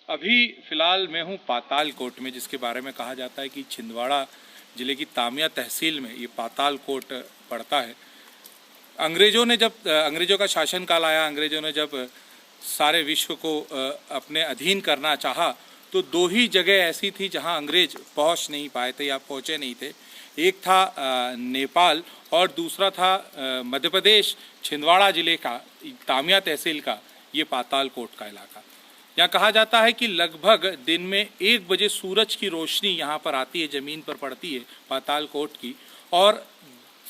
अभी फ़िलहाल मैं हूँ पातालकोट में, जिसके बारे में कहा जाता है कि छिंदवाड़ा ज़िले की तामिया तहसील में ये पातालकोट पड़ता है। अंग्रेज़ों का शासनकाल आया, अंग्रेज़ों ने जब सारे विश्व को अपने अधीन करना चाहा तो दो ही जगह ऐसी थी जहाँ अंग्रेज़ पहुँच नहीं पाए थे या पहुँचे नहीं थे। एक था नेपाल और दूसरा था मध्य प्रदेश छिंदवाड़ा ज़िले का तामिया तहसील का ये पातालकोट का इलाका। यहाँ कहा जाता है कि लगभग दिन में 1 बजे सूरज की रोशनी यहाँ पर आती है, ज़मीन पर पड़ती है पातालकोट की, और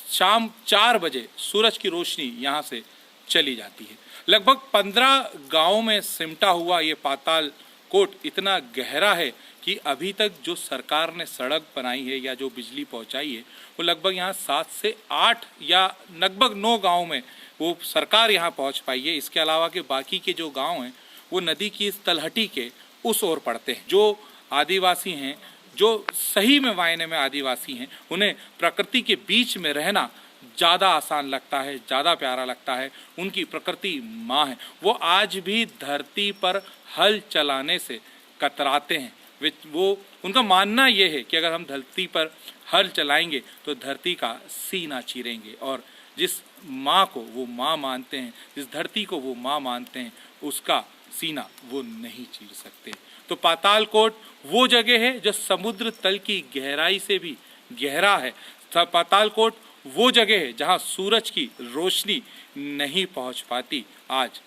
शाम 4 बजे सूरज की रोशनी यहाँ से चली जाती है। लगभग 15 गाँव में सिमटा हुआ ये पातालकोट इतना गहरा है कि अभी तक जो सरकार ने सड़क बनाई है या जो बिजली पहुँचाई है वो लगभग यहाँ 7 से 8 या लगभग 9 गाँव में वो सरकार यहाँ पहुँच पाई है। इसके अलावा के बाकी के जो गाँव हैं वो नदी की इस तलहटी के उस ओर पड़ते हैं। जो आदिवासी हैं, जो सही में मायने में आदिवासी हैं, उन्हें प्रकृति के बीच में रहना ज़्यादा आसान लगता है, ज़्यादा प्यारा लगता है। उनकी प्रकृति माँ है। वो आज भी धरती पर हल चलाने से कतराते हैं। वो उनका मानना ये है कि अगर हम धरती पर हल चलाएंगे तो धरती का सीना चीरेंगे, और जिस माँ को वो माँ मानते हैं, जिस धरती को वो माँ मानते हैं, उसका सीना वो नहीं चीर सकते। तो पातालकोट वो जगह है जो समुद्र तल की गहराई से भी गहरा है। पातालकोट वो जगह है जहाँ सूरज की रोशनी नहीं पहुँच पाती। आज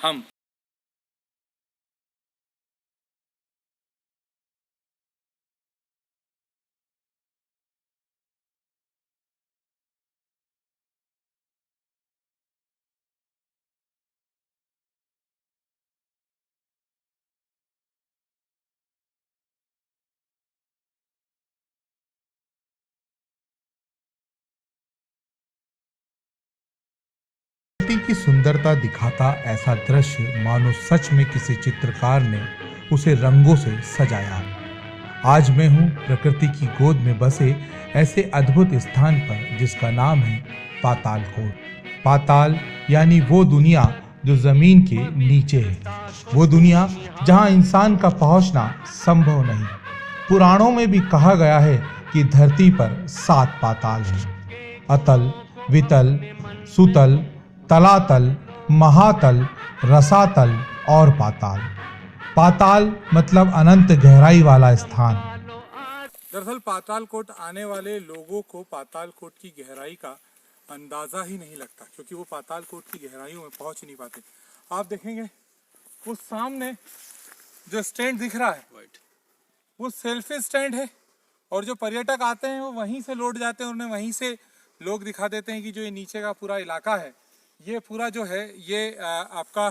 हम की सुंदरता दिखाता ऐसा दृश्य मानो सच में किसी चित्रकार ने उसे रंगों से सजाया। आज मैं हूँ प्रकृति की गोद में बसे ऐसे अद्भुत स्थान पर जिसका नाम है पातालकोट। पाताल यानी वो दुनिया जो जमीन के नीचे है, वो दुनिया जहाँ इंसान का पहुँचना संभव नहीं। पुराणों में भी कहा गया है कि धरती पर 7 पाताल हैं: अतल, वितल, सुतल, तलातल, महातल, रसातल और पाताल। पाताल मतलब अनंत गहराई वाला स्थान। दरअसल पातालकोट आने वाले लोगों को पातालकोट की गहराई का अंदाजा ही नहीं लगता, क्योंकि वो पातालकोट की गहराइयों में पहुंच नहीं पाते। आप देखेंगे वो सामने जो स्टैंड दिख रहा है वो सेल्फी स्टैंड है, और जो पर्यटक आते हैं वो वहीं से लौट जाते हैं, उन्हें वहीं से लोग दिखा देते हैं कि जो ये नीचे का पूरा इलाका है, ये पूरा जो है ये आपका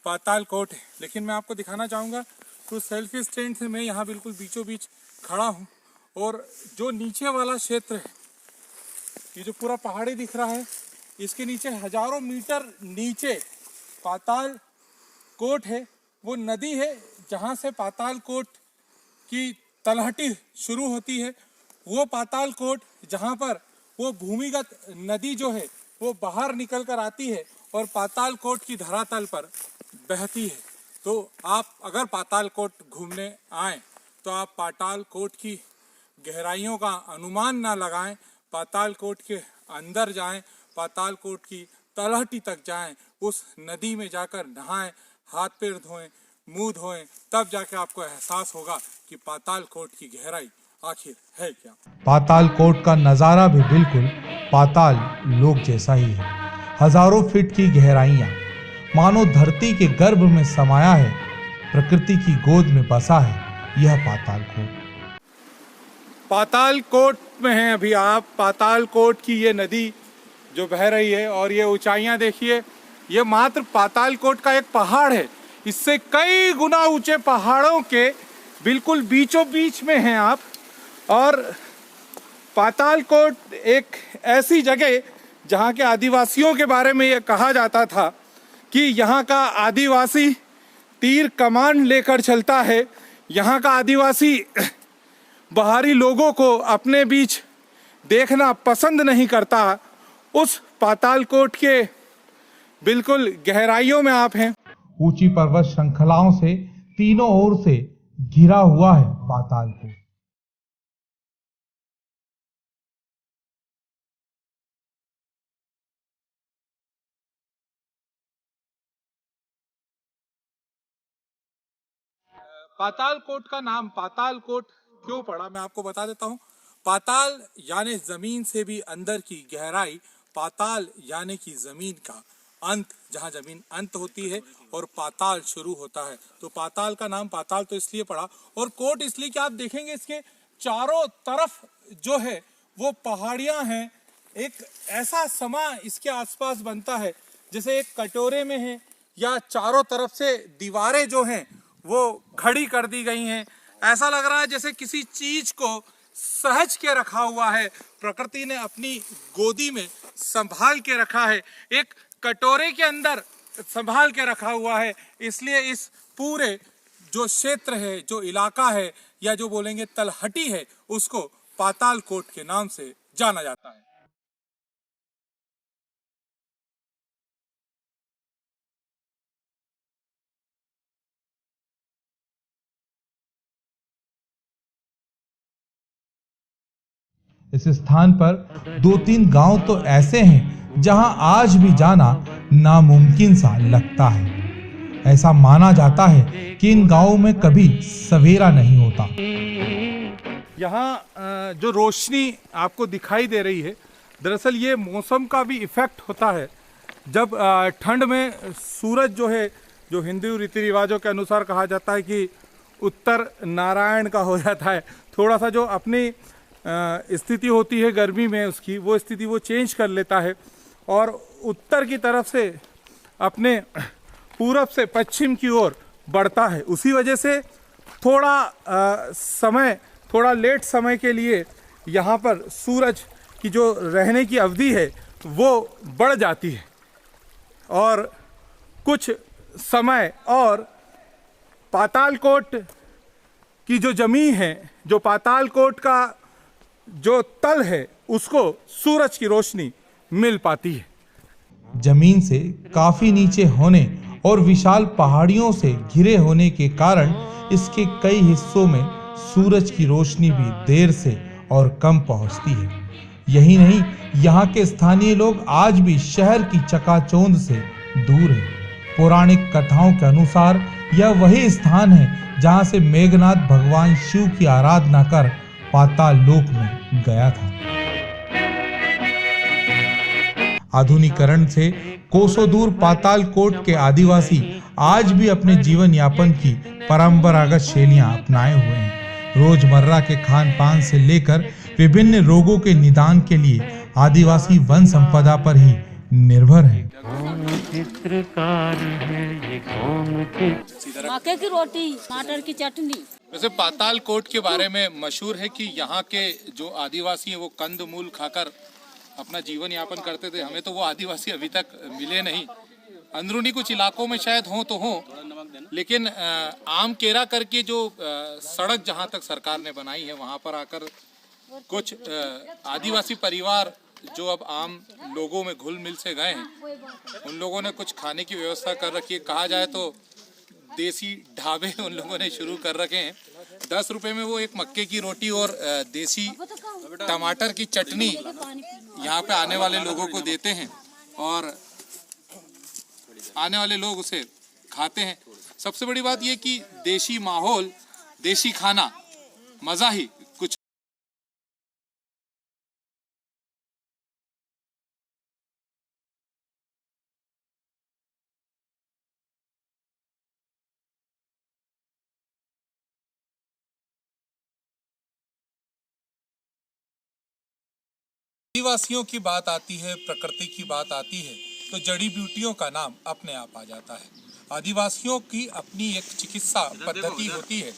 पातालकोट है। लेकिन मैं आपको दिखाना चाहूँगा तो सेल्फी स्टैंड से मैं यहाँ बिल्कुल बीचों बीच खड़ा हूँ, और जो नीचे वाला क्षेत्र है, ये जो पूरा पहाड़ी दिख रहा है, इसके नीचे हजारों मीटर नीचे पातालकोट है। वो नदी है जहाँ से पातालकोट की तलहटी शुरू होती है। वो पातालकोट जहाँ पर वो भूमिगत नदी जो है वो बाहर निकल कर आती है और पातालकोट की धरातल पर बहती है। तो आप अगर पातालकोट घूमने आएँ तो आप पातालकोट की गहराइयों का अनुमान ना लगाएं, पातालकोट के अंदर जाएं, पातालकोट की तलहटी तक जाएं, उस नदी में जाकर नहाएं, हाथ पैर धोएं, मुंह धोएं, तब जाके आपको एहसास होगा कि पातालकोट की गहराई आखिर है क्या। पातालकोट का नज़ारा भी बिल्कुल पाताल लोक जैसा ही है। हजारों फीट की गहराइयाँ, मानो धरती के गर्भ में समाया है, प्रकृति की गोद में बसा है यह पातालकोट। पातालकोट में हैं अभी आप। पातालकोट की ये नदी जो बह रही है, और ये ऊंचाइयाँ देखिए, ये मात्र पातालकोट का एक पहाड़ है। इससे कई गुना ऊंचे पहाड़ों के बिल्कुल बीचों बीच में हैं आप। और पातालकोट एक ऐसी जगह जहाँ के आदिवासियों के बारे में ये कहा जाता था कि यहाँ का आदिवासी तीर कमान लेकर चलता है। यहाँ का आदिवासी बाहरी लोगों को अपने बीच देखना पसंद नहीं करता। उस पातालकोट के बिल्कुल गहराइयों में आप हैं। ऊंची पर्वत श्रृंखलाओं से तीनों ओर से घिरा हुआ है पाताल कोट। पाताल कोट का नाम पाताल कोट क्यों पड़ा, मैं आपको बता देता हूँ। पाताल यानी जमीन से भी अंदर की गहराई, पाताल यानी कि जमीन का अंत, जहाँ जमीन अंत होती है और पाताल शुरू होता है, तो पाताल का नाम पाताल तो इसलिए पड़ा। और कोट इसलिए कि आप देखेंगे इसके चारों तरफ जो है वो पहाड़ियां हैं। एक ऐसा समा इसके आसपास बनता है जैसे एक कटोरे में है, या चारों तरफ से दीवारें जो हैं वो खड़ी कर दी गई हैं। ऐसा लग रहा है जैसे किसी चीज को सहज के रखा हुआ है, प्रकृति ने अपनी गोदी में संभाल के रखा है, एक कटोरे के अंदर संभाल के रखा हुआ है। इसलिए इस पूरे जो क्षेत्र है, जो इलाका है, या जो बोलेंगे तलहटी है, उसको पाताल कोट के नाम से जाना जाता है। इस स्थान पर 2-3 गांव तो ऐसे हैं जहां आज भी जाना नामुमकिन सा लगता है। ऐसा माना जाता है कि इन गांवों में कभी सवेरा नहीं होता। यहाँ जो रोशनी आपको दिखाई दे रही है, दरअसल ये मौसम का भी इफेक्ट होता है। जब ठंड में सूरज जो है, जो हिंदू रीति रिवाजों के अनुसार कहा जाता है कि उत्तर नारायण का हो जाता है, थोड़ा सा जो अपनी स्थिति होती है गर्मी में उसकी, वो स्थिति वो चेंज कर लेता है और उत्तर की तरफ से अपने पूरब से पश्चिम की ओर बढ़ता है। उसी वजह से थोड़ा लेट समय के लिए यहाँ पर सूरज की जो रहने की अवधि है वो बढ़ जाती है, और कुछ समय और पाताल कोट की जो जमीन है, जो पाताल कोट का जो तल है, उसको सूरज की रोशनी मिल पाती है। जमीन से काफी नीचे होने और विशाल पहाड़ियों से घिरे होने के कारण इसके कई हिस्सों में सूरज की रोशनी भी देर से और कम पहुंचती है। यही नहीं, यहाँ के स्थानीय लोग आज भी शहर की चकाचौंध से दूर हैं। पौराणिक कथाओं के अनुसार यह वही स्थान है जहाँ से मेघनाथ भगवान शिव की आराधना कर पाताल लोक में गया था। आधुनिकीकरण से कोसों दूर पाताल कोट के आदिवासी आज भी अपने जीवन यापन की परंपरागत शैलियां अपनाए हुए हैं। रोजमर्रा के खान पान से लेकर विभिन्न रोगों के निदान के लिए आदिवासी वन संपदा पर ही निर्भर है। चित्रकार है ये कौन? मक्के की रोटी, टमाटर की चटनी। वैसे पाताल कोट के बारे में मशहूर है कि यहाँ के जो आदिवासी हैं वो कंद मूल खाकर अपना जीवन यापन करते थे। हमें तो वो आदिवासी अभी तक मिले नहीं। अंदरूनी कुछ इलाकों में शायद हों तो हों, लेकिन आम केरा करके जो सड़क जहाँ तक सरकार ने बनाई है, वहाँ पर आकर कुछ आदिवासी परिवार जो अब आम लोगों में घुल मिल से गए हैं, उन लोगों ने कुछ खाने की व्यवस्था कर रखी है। कहा जाए तो देसी ढाबे उन लोगों ने शुरू कर रखे हैं। 10 रुपए में वो एक मक्के की रोटी और देसी टमाटर की चटनी यहाँ पे आने वाले लोगों को देते हैं, और आने वाले लोग उसे खाते हैं। सबसे बड़ी बात ये कि देसी माहौल, देसी खाना, मजा ही कुछ। आदिवासियों की बात आती है, प्रकृति की बात आती है, तो जड़ी बूटियों का नाम अपने आप आ जाता है। आदिवासियों की अपनी एक चिकित्सा पद्धति होती है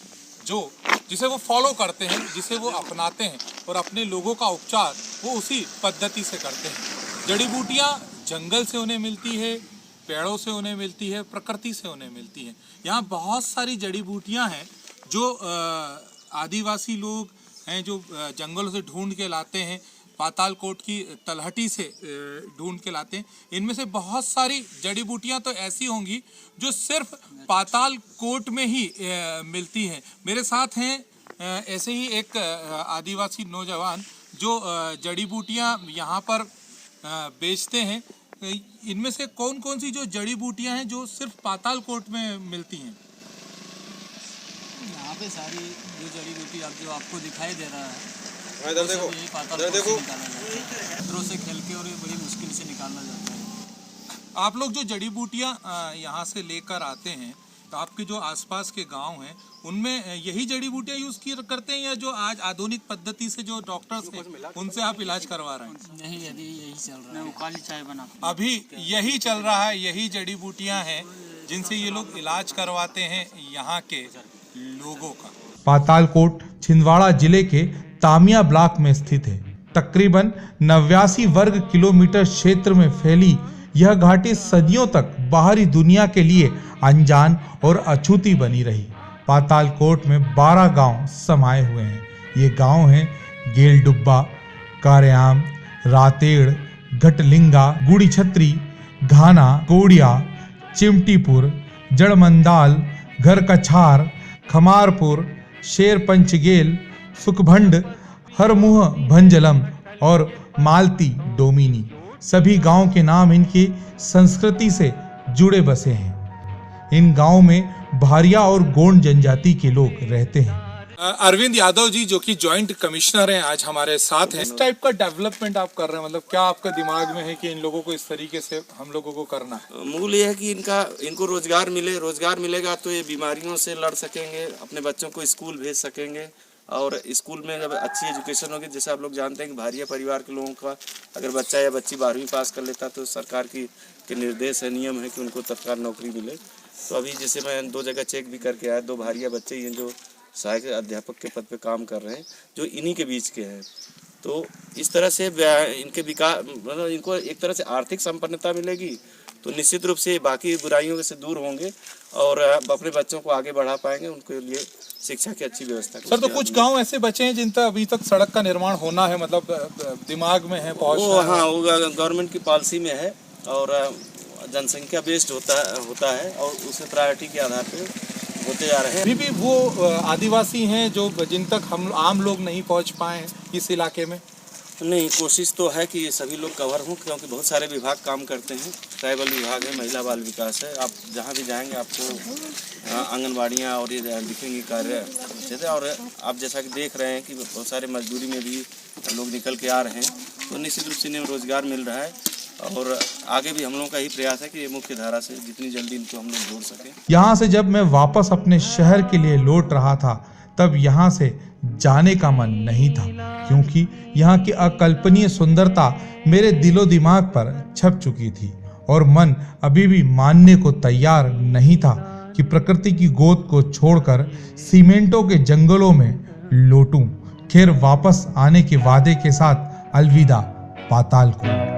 जिसे वो फॉलो करते हैं, जिसे वो अपनाते हैं, और अपने लोगों का उपचार वो उसी पद्धति से करते हैं। जड़ी बूटियाँ जंगल से उन्हें मिलती है, पेड़ों से उन्हें मिलती है, प्रकृति से उन्हें मिलती है। यहाँ बहुत सारी जड़ी बूटियाँ हैं जो आदिवासी लोग हैं जो जंगलों से ढूंढ के लाते हैं। पातालकोट की तलहटी से ढूंढ के लाते हैं। इनमें से बहुत सारी जड़ी बूटियां तो ऐसी होंगी जो सिर्फ पातालकोट में ही मिलती हैं। मेरे साथ हैं ऐसे ही एक आदिवासी नौजवान जो जड़ी बूटियां यहाँ पर बेचते हैं। इनमें से कौन कौन सी जो जड़ी बूटियां हैं जो सिर्फ पातालकोट में मिलती हैं? यहाँ पे सारी जो जड़ी बूटी अब जो आपको दिखाई दे रहा है, इधर देखो, इधर देखो, पत्थरों से खेल के और ये बड़ी मुश्किल से निकालना जाता है। आप लोग जो जड़ी बूटियां यहाँ से लेकर आते हैं, तो आपके जो आसपास के गांव हैं उनमें यही जड़ी बूटियां यूज करते हैं, या जो आज आधुनिक पद्धति से जो डॉक्टर्स हैं उनसे आप इलाज करवा रहे हैं? नहीं, यही चल रहा है। काली चाय बना अभी यही चल रहा है, यही जड़ी बूटियां हैं जिनसे ये लोग इलाज करवाते हैं यहाँ के लोगों का। पातालकोट छिंदवाड़ा जिले के तामिया ब्लॉक में स्थित है। तकरीबन 89 वर्ग किलोमीटर क्षेत्र में फैली यह घाटी सदियों तक बाहरी दुनिया के लिए अनजान और अछूती बनी रही। पातालकोट में 12 गांव समाये हुए हैं। ये गांव हैं गेलडुब्बा, कारेआम, रातेड़, घटलिंगा, गुड़ी छत्री, घाना, कोड़िया, चिमटीपुर, जड़मंदाल, घर कछार, खमारपुर, शेर पंचगेल, सुखभंड, हरमुह भंजलम और मालती डोमिनी। सभी गांव के नाम इनकी संस्कृति से जुड़े बसे हैं। इन गांव में भारिया और गोंड जनजाति के लोग रहते हैं। अरविंद यादव जी जो कि जॉइंट कमिश्नर हैं, आज हमारे साथ हैं। इस टाइप का डेवलपमेंट आप कर रहे हैं, मतलब क्या आपका दिमाग में है कि इन लोगों को इस तरीके से हम लोगों को करना है? मूल ये है कि इनको रोजगार मिले। रोजगार मिलेगा तो ये बीमारियों से लड़ सकेंगे, अपने बच्चों को स्कूल भेज सकेंगे, और स्कूल में जब अच्छी एजुकेशन होगी, जैसे आप लोग जानते हैं कि भारिया परिवार के लोगों का अगर बच्चा या बच्ची 12वीं पास कर लेता तो सरकार के निर्देश है, नियम है कि उनको तत्काल नौकरी मिले। तो अभी जैसे मैं 2 जगह चेक भी करके आया, 2 भारिया बच्चे हैं जो सहायक अध्यापक के पद पे काम कर रहे हैं, जो इन्हीं के बीच के हैं। तो इस तरह से इनके विकास, मतलब इनको एक तरह से आर्थिक संपन्नता मिलेगी, तो निश्चित रूप से बाकी बुराइयों से दूर होंगे और अपने बच्चों को आगे बढ़ा पाएंगे, उनके लिए शिक्षा की अच्छी व्यवस्था। सर, तो कुछ गांव ऐसे बचे हैं जिन तक अभी तक सड़क का निर्माण होना है, मतलब दिमाग में है पहुंच? हाँ, वो गवर्नमेंट की पॉलिसी में है और जनसंख्या बेस्ड होता है और उसमें प्रायोरिटी के आधार पे होते जा रहे हैं। अभी भी वो आदिवासी हैं जो जिन तक हम आम लोग नहीं पहुंच पाए इस इलाके में? नहीं, कोशिश तो है कि ये सभी लोग कवर हों, क्योंकि बहुत सारे विभाग काम करते हैं। ट्राइबल विभाग है, महिला बाल विकास है, आप जहाँ भी जाएंगे आपको आंगनबाड़ियाँ और ये दिखेंगी कार्य क्षेत्र। और आप जैसा कि देख रहे हैं कि बहुत सारे मजदूरी में भी लोग निकल के आ रहे हैं, तो निश्चित रूप से इन्हें रोजगार मिल रहा है और आगे भी हम लोगों का ही प्रयास है कि ये मुख्य धारा से जितनी जल्दी इनको हम लोग जोड़ सकें। यहाँ से जब मैं वापस अपने शहर के लिए लौट रहा था, तब यहाँ से जाने का मन नहीं था, क्योंकि यहाँ की अकल्पनीय सुंदरता मेरे दिलो दिमाग पर छप चुकी थी और मन अभी भी मानने को तैयार नहीं था कि प्रकृति की गोद को छोड़कर सीमेंटों के जंगलों में लौटूं। खैर, वापस आने के वादे के साथ अलविदा पातालकोट।